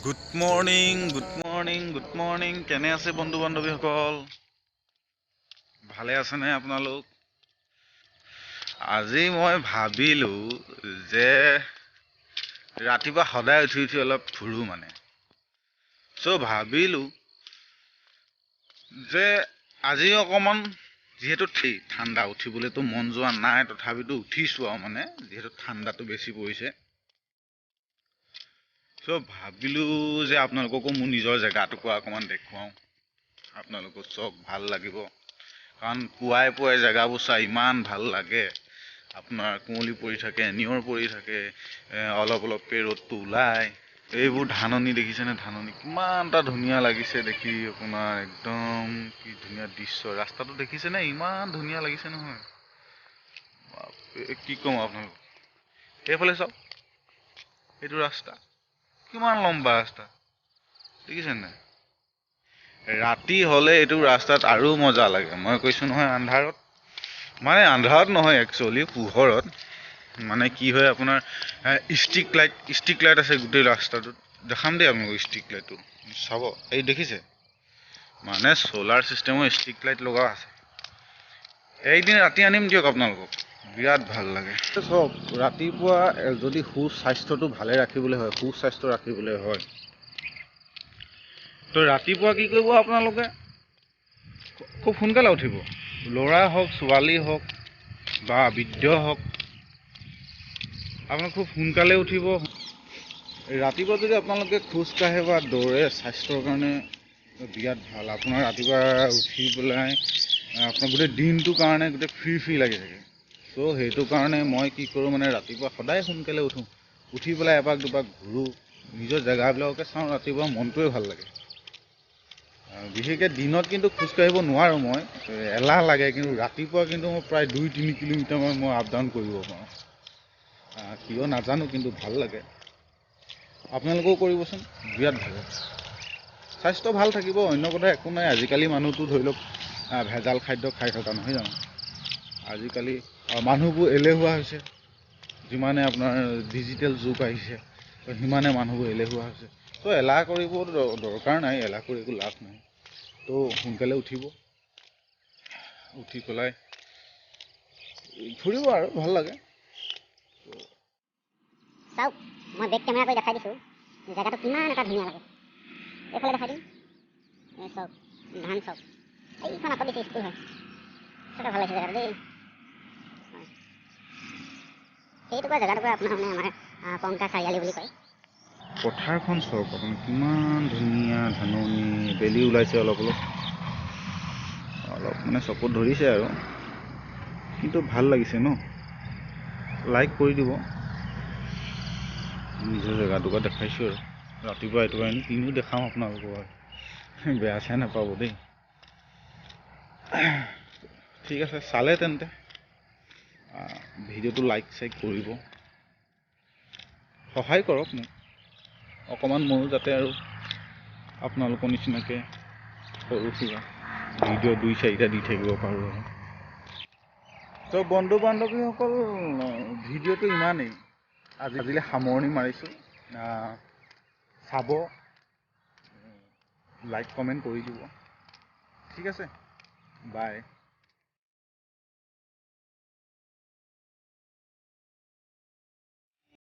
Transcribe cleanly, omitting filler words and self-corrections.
Good morning, good morning, good morning. কেনে আছে বন্ধু বান্ধৱীসকল? ভালে আছেনে আপোনালোক? আজি মই ভাবিলোঁ যে ৰাতিপুৱা সদায় উঠি উঠি অলপ ফুৰো ভাবিলোঁ যে আজি অকণমান যিহেতু ঠাণ্ডা, উঠিবলৈতো মন যোৱা নাই, তথাপিতো উঠিছোঁ আৰু যিহেতু ঠাণ্ডাটো বেছি পৰিছে। ভাবিলোঁ যে আপোনালোককো মোৰ নিজৰ জেগাটুকুৰা অকণমান দেখুৱাওঁ, আপোনালোকক চব ভাল লাগিব। কাৰণ পুৱাই পুৱাই জেগাবোৰ চাই ইমান ভাল লাগে। আপোনাৰ কুঁৱলী পৰি থাকে, নিয়ৰ পৰি থাকে, অলপ অলপকৈ ৰ'দটো ওলায়। এইবোৰ ধাননি দেখিছেনে? ধাননি কিমান এটা ধুনীয়া লাগিছে দেখি। আপোনাৰ একদম কি ধুনীয়া দৃশ্য। ৰাস্তাটো দেখিছেনে? ইমান ধুনীয়া লাগিছে নহয়, কি ক'ম আপোনালোক। সেইফালে চাওক, এইটো ৰাস্তা কিমান লম্বা ৰাস্তা, দেখিছে নাই? ৰাতি হ'লে এইটো ৰাস্তাত আৰু মজা লাগে। মই কৈছোঁ নহয়, আন্ধাৰত নহয়, একচুৱেলি পোহৰত কি হয়, আপোনাৰ ষ্ট্ৰিক লাইট আছে গোটেই ৰাস্তাটোত। দেখাম দেই আপোনালোক ষ্ট্ৰিক লাইটটো চাব। এই দেখিছে, চ'লাৰ ছিষ্টেমৰ ষ্ট্ৰিক লাইট লগা আছে। একদিন ৰাতি আনিম দিয়ক আপোনালোকক, বিৰাট ভাল লাগে। চব ৰাতিপুৱা যদি সুস্বাস্থ্যটো ভালে ৰাখিবলৈ হয়, তো ৰাতিপুৱা কি কৰিব আপোনালোকে? খুব সোনকালে উঠিব। ল'ৰা হওক, ছোৱালী হওক বা বৃদ্ধ হওক, আপোনালোকে খুব সোনকালে উঠিব। ৰাতিপুৱা যদি আপোনালোকে খোজকাঢ়ে বা দৌৰে, স্বাস্থ্যৰ কাৰণে বিৰাট ভাল। আপোনাৰ ৰাতিপুৱা উঠি পেলাই আপোনাৰ গোটেই দিনটোৰ কাৰণে গোটেই ফ্ৰী লাগি থাকে। সেইটো কাৰণে মই কি কৰোঁ, ৰাতিপুৱা সদায় সোনকালে উঠোঁ। উঠি পেলাই এপাক দুপাক ঘূৰোঁ, নিজৰ জেগাবিলাককে চাওঁ। ৰাতিপুৱা মনটোৱে ভাল লাগে। বিশেষকৈ দিনত কিন্তু খোজকাঢ়িব নোৱাৰোঁ, মই এলাহ লাগে। কিন্তু ৰাতিপুৱা কিন্তু মই প্ৰায় 2-3 কিলোমিটাৰমান মই আপ ডাউন কৰিব পাৰোঁ। কিয় নাজানো, কিন্তু ভাল লাগে। আপোনালোকেও কৰিবচোন, বিৰাট ভাল। স্বাস্থ্য ভাল থাকিব, অন্য কথা একো নাই। আজিকালি মানুহটো ধৰি লওক ভেজাল খাদ্য খাই থকা নহয় জানো। আজিকালি মানুহবোৰ এলেহুৱা হৈছে। যিমানে আপোনাৰ ডিজিটেল যুগ আহিছে, সিমানে মানুহবোৰ এলেহুৱা হৈছে। এলাহ কৰিব দৰকাৰ নাই, এলাহ কৰি একো লাভ নাই। সোনকালে উঠিব, উঠি পেলাই ফুৰিব আৰু ভাল লাগে। চাওক, মই বেক কেমেৰা কৰি দেখাই দিছোঁ, জেগাটো কিমান এটা ধুনীয়া লাগে। এইফালে দেখাই দিম, চাওক ধান চাওক। এইখন আকৌ দিছে স্কুল হয়, সেটা ভাল লাগিছে জেগাটো দেই। সেইটুকুৰা জেগাটুকুৰা আপোনাৰ আমাৰ কংকা চাৰিআলি বুলি কয়। পথাৰখন চাওক আপুনি, কিমান ধুনীয়া ধাননি, বেলি ওলাইছে অলপ অলপ চকুত ধৰিছে আৰু, কিন্তু ভাল লাগিছে ন। লাইক কৰি দিব। নিজৰ জেগাটুকুৰা দেখাইছোঁ আৰু ৰাতিপুৱা এইটো কাৰণে কিনো দেখাওঁ আপোনালোকক, আৰু বেয়া চেয়া নাপাব দেই। ঠিক আছে, চালে তেন্তে ভিডিঅ'টো লাইক চাইক কৰিব, সহায় কৰক মোক অকণমান, ময়ো যাতে আৰু আপোনালোকৰ নিচিনাকৈ সৰু সুৰা ভিডিঅ' 2-4টা দি থাকিব পাৰোঁ। বন্ধু বান্ধৱীসকল, ভিডিঅ'টো ইমানেই। আজিলৈ সামৰণি মাৰিছোঁ। চাব, লাইক কমেণ্ট কৰি দিব। ঠিক আছে, বাই।